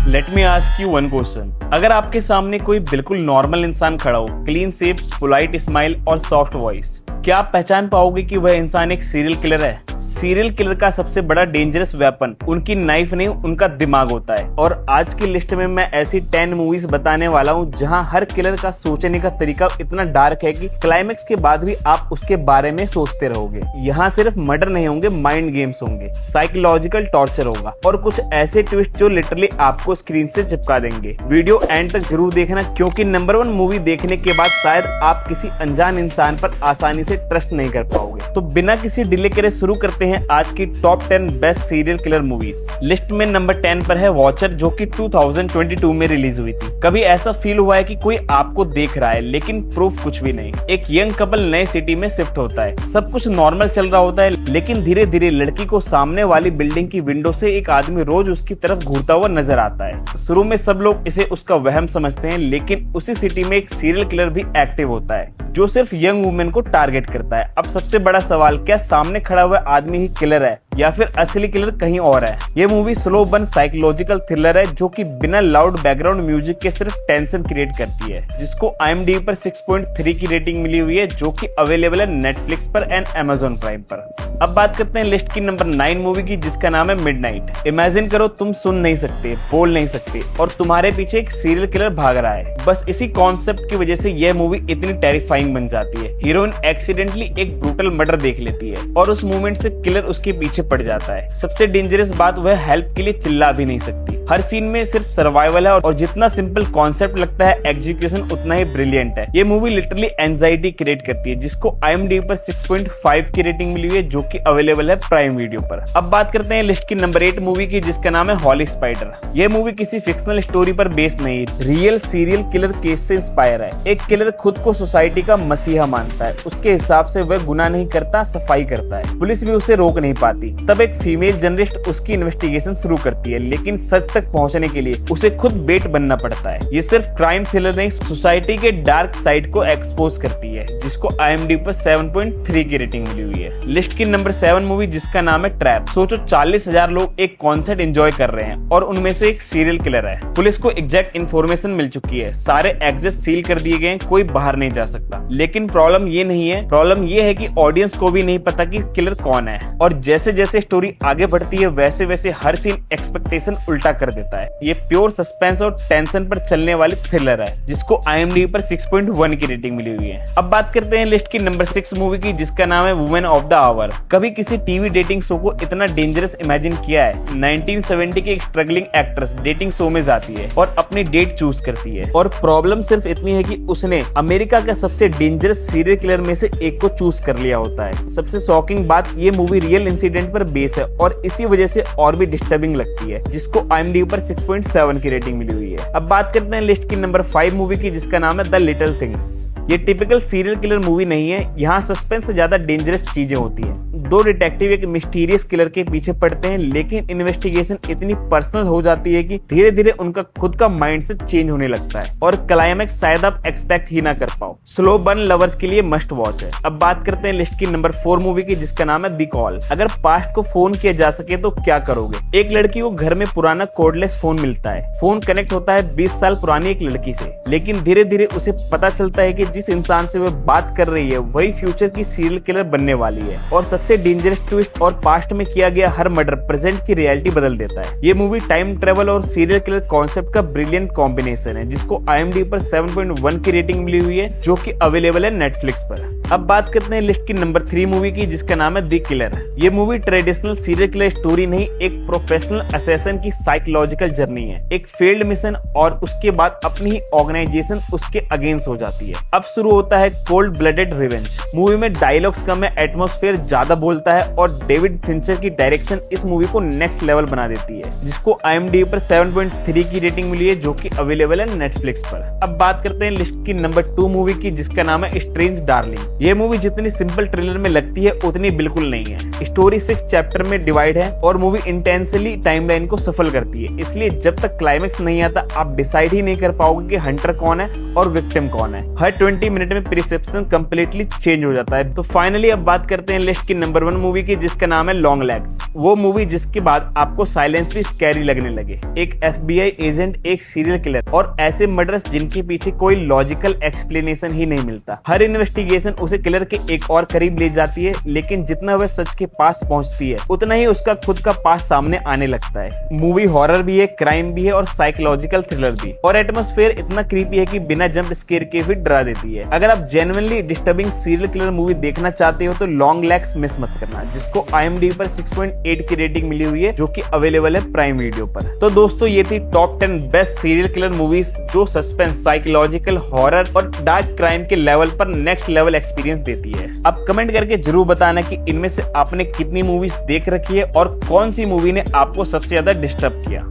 Let me ask you one question. अगर आपके सामने कोई बिल्कुल नॉर्मल इंसान खड़ा हो, क्लीन शेव, पोलाइट स्माइल और सॉफ्ट वॉइस, क्या आप पहचान पाओगे कि वह इंसान एक सीरियल किलर है? सीरियल किलर का सबसे बड़ा डेंजरस वेपन उनकी नाइफ नहीं, उनका दिमाग होता है। और आज की लिस्ट में मैं ऐसी 10 मूवीज बताने वाला हूँ जहाँ हर किलर का सोचने का तरीका इतना डार्क है कि क्लाइमेक्स के बाद भी आप उसके बारे में सोचते रहोगे। यहाँ सिर्फ मर्डर नहीं होंगे, माइंड गेम्स होंगे, साइकोलॉजिकल टॉर्चर होगा और कुछ ऐसे ट्विस्ट जो लिटरली आपको स्क्रीन से चिपका देंगे। वीडियो एंड तक जरूर देखना, क्योंकि नंबर 1 मूवी देखने के बाद शायद आप किसी अनजान इंसान पर आसानी से ट्रस्ट नहीं कर पाओगे। तो बिना किसी डिले करे शुरू करते हैं आज की top 10 best serial killer movies. List में नंबर 10 पर है वॉचर, जो कि 2022 में रिलीज हुई थी। कभी ऐसा फील हुआ है कि कोई आपको देख रहा है लेकिन प्रूफ कुछ भी नहीं। एक यंग कपल नए सिटी में शिफ्ट होता है, सब कुछ नॉर्मल चल रहा होता है, लेकिन धीरे धीरे लड़की को सामने वाली बिल्डिंग की विंडो से एक आदमी रोज उसकी तरफ घूरता हुआ नजर आता है। शुरू में सब लोग इसे उसका वहम समझते हैं, लेकिन उसी सिटी में एक सीरियल किलर भी एक्टिव होता है जो सिर्फ यंग वुमेन को टारगेट करता है। अब सबसे बड़ा सवाल, क्या सामने खड़ा हुआ आदमी ही किलर है या फिर असली किलर कहीं और है? ये movie slow burn psychological thriller है जो कि बिना लाउड बैकग्राउंड म्यूजिक के सिर्फ टेंशन क्रिएट करती है, जिसको IMDb पर 6.3 की रेटिंग मिली हुई है, जो कि अवेलेबल है नेटफ्लिक्स पर एंड Amazon प्राइम पर। अब बात करते हैं लिस्ट की नंबर 9 मूवी की, जिसका नाम है मिडनाइट। इमेजिन करो तुम सुन नहीं सकते, बोल नहीं सकते और तुम्हारे पीछे एक सीरियल किलर भाग रहा है। बस इसी कॉन्सेप्ट की वजह से यह मूवी इतनी टेरिफाइंग बन जाती है। हीरोइन एक्सीडेंटली एक ब्रूटल मर्डर देख लेती है और उस मोमेंट से किलर उसके पीछे पड़ जाता है। सबसे डेंजरस बात, वह हेल्प के लिए चिल्ला भी नहीं सकती। हर सीन में सिर्फ सर्वाइवल है और जितना सिंपल कॉन्सेप्ट लगता है, एग्जीक्यूशन उतना ही ब्रिलियंट है। ये मूवी लिटरली एंजाइटी क्रिएट करती है, जिसको IMDb पर 6.5 की रेटिंग मिली हुई है, जो कि अवेलेबल है प्राइम वीडियो पर। अब बात करते हैं लिस्ट की नंबर 8 मूवी की, जिसका नाम है हॉली स्पाइडर। ये मूवी किसी फिक्शनल स्टोरी पर बेस्ड नहीं, रियल सीरियल किलर केस से इंस्पायर है। एक किलर खुद को सोसाइटी का मसीहा मानता है। उसके हिसाब से वह गुनाह नहीं करता, सफाई करता है। पुलिस भी उसे रोक नहीं पाती। तब एक फीमेल जर्नलिस्ट उसकी इन्वेस्टिगेशन शुरू करती है, लेकिन सच तक पहुंचने के लिए उसे खुद बेट बनना पड़ता है। ये सिर्फ क्राइम थ्रिलर नहीं, सोसाइटी के डार्क साइड को एक्सपोज करती है, जिसको IMDb पर 7.3 की रेटिंग मिली हुई है। लिस्ट की नंबर 7 मूवी, जिसका नाम है ट्रैप। सोचो 40,000 लोग एक कॉन्सर्ट एंजॉय कर रहे हैं और उनमें से एक सीरियल किलर है। पुलिस को एग्जैक्ट इन्फॉर्मेशन मिल चुकी है, सारे एग्जिट सील कर दिए गए, कोई बाहर नहीं जा सकता। लेकिन प्रॉब्लम ये नहीं है, प्रॉब्लम ये है कि ऑडियंस को भी नहीं पता कि किलर कौन है। और जैसे जैसे स्टोरी आगे बढ़ती है, वैसे वैसे हर सीन एक्सपेक्टेशन उल्टा कर देता है। ये प्योर सस्पेंस और टेंशन पर चलने वाली थ्रिलर है, जिसको IMDb पर 6.1 की रेटिंग मिली हुई है। अब बात करते हैं लिस्ट की नंबर 6 मूवी की, जिसका नाम है वुमेन ऑफ द आवर। कभी किसी टीवी डेटिंग शो को इतना डेंजरस इमेजिन किया है? 1970 की एक स्ट्रगलिंग एक्ट्रेस डेटिंग शो में जाती है और अपनी डेट चूज करती है, और प्रॉब्लम सिर्फ इतनी है कि उसने अमेरिका का सबसे डेंजरस सीरियल किलर में से एक को चूज कर लिया होता है। सबसे शॉकिंग बात, ये मूवी रियल इंसिडेंट पर बेस है और इसी वजह से और भी डिस्टर्बिंग लगती है, जिसको IMDb पर 6.7 की रेटिंग मिली हुई है। अब बात करते हैं लिस्ट की नंबर 5 मूवी की, जिसका नाम है द लिटिल थिंग्स। ये टिपिकल सीरियल किलर मूवी नहीं है, यहाँ सस्पेंस से ज्यादा डेंजरस चीजें होती है। दो डिटेक्टिव एक मिस्टीरियस किलर के पीछे पड़ते हैं, लेकिन इन्वेस्टिगेशन इतनी पर्सनल हो जाती है कि धीरे धीरे उनका खुद का माइंडसेट चेंज होने लगता है और क्लाइमैक्स शायद आप एक्सपेक्ट ही ना कर पाओ। स्लो बर्न लवर्स के लिए मस्ट वॉच है। अब बात करते हैं लिस्ट की नंबर 4 मूवी की, जिसका नाम है द कॉल। अगर पास्ट को फोन किया जा सके तो क्या करोगे? एक लड़की को घर में पुराना कोडलेस फोन मिलता है। फोन कनेक्ट होता है 20 साल पुरानी एक लड़की से, लेकिन धीरे धीरे उसे पता चलता है कि जिस इंसान से वह बात कर रही है वही फ्यूचर की सीरियल किलर बनने वाली है। और सबसे डेंजरस ट्विस्ट, और पास्ट में किया गया हर मर्डर प्रेजेंट की रियलिटी बदल देता है। ये मूवी टाइम ट्रेवल और सीरियल किलर कॉन्सेप्ट का ब्रिलियंट कॉम्बिनेशन है, जिसको IMDb पर 7.1 की रेटिंग मिली हुई है, जो कि अवेलेबल है नेटफ्लिक्स पर। अब बात करते हैं लिस्ट की नंबर 3 मूवी की, जिसका नाम है द किलर। ये movie traditional serial killer story नहीं, एक प्रोफेशनल असैसिन की साइकोलॉजिकल जर्नी है। एक फेल्ड मिशन और उसके बाद अपनी ही ऑर्गेनाइजेशन उसके अगेंस्ट हो जाती है। अब शुरू होता है कोल्ड ब्लडेड रिवेंज। मूवी में डायलॉग्स कम है, एटमॉस्फेयर ज्यादा बोलता है और डेविड फिंचर की डायरेक्शन इस मूवी को नेक्स्ट लेवल बना देती है, जिसको IMDb पर 7.3 की रेटिंग मिली है, जो कि अवेलेबल है नेटफ्लिक्स पर। अब बात करते हैं लिस्ट की नंबर 2 मूवी की, जिसका नाम है स्ट्रेंज डार्लिंग। ये मूवी जितनी सिंपल ट्रेलर में लगती है उतनी बिल्कुल नहीं है। स्टोरी 6 चैप्टर में डिवाइड है और मूवी इंटेंसली टाइमलाइन को सफल करती है, इसलिए जब तक क्लाइमेक्स नहीं आता आप डिसाइड ही नहीं कर पाओगे कि हंटर कौन है और विक्टिम कौन है। हर 20 मिनट में परसेप्शन कंप्लीटली चेंज हो जाता है। तो फाइनली अब बात करते हैं लिस्ट की नंबर 1 मूवी की, जिसका नाम है लॉन्ग लेग्स। वो मूवी जिसके बाद आपको साइलेंसली स्कैरी लगने लगे। एक FBI एजेंट, एक सीरियल किलर और ऐसे मर्डर्स जिनके पीछे कोई लॉजिकल एक्सप्लेनेशन ही नहीं मिलता। हर इन्वेस्टिगेशन उसे किलर के एक और करीब ले जाती है, लेकिन जितना वह सच के पास पहुंचती है उतना ही उसका खुद का पास सामने आने लगता है। मूवी हॉरर भी है, क्राइम भी है और साइकोलॉजिकल थ्रिलर भी, और एटमॉस्फेयर इतना क्रीपी है कि बिना जंप स्केयर के भी डरा देती है। अगर आप genuinely disturbing serial killer movie देखना चाहते हो तो लॉन्ग लेग्स मिस मत करना, जिसको IMDb पर 6.8 की रेटिंग मिली हुई है, जो कि अवेलेबल है प्राइम वीडियो पर। तो दोस्तों ये थी top 10 best serial killer movies जो सस्पेंस, साइकोलॉजिकल, हॉरर और डार्क क्राइम के लेवल पर नेक्स्ट लेवल एक्सपीरियंस देती है। अब कमेंट करके जरूर बताना कि इनमें से आपने कितनी मूवीज देख रखी है और कौन सी मूवी ने आपको सबसे ज्यादा डिस्टर्ब किया।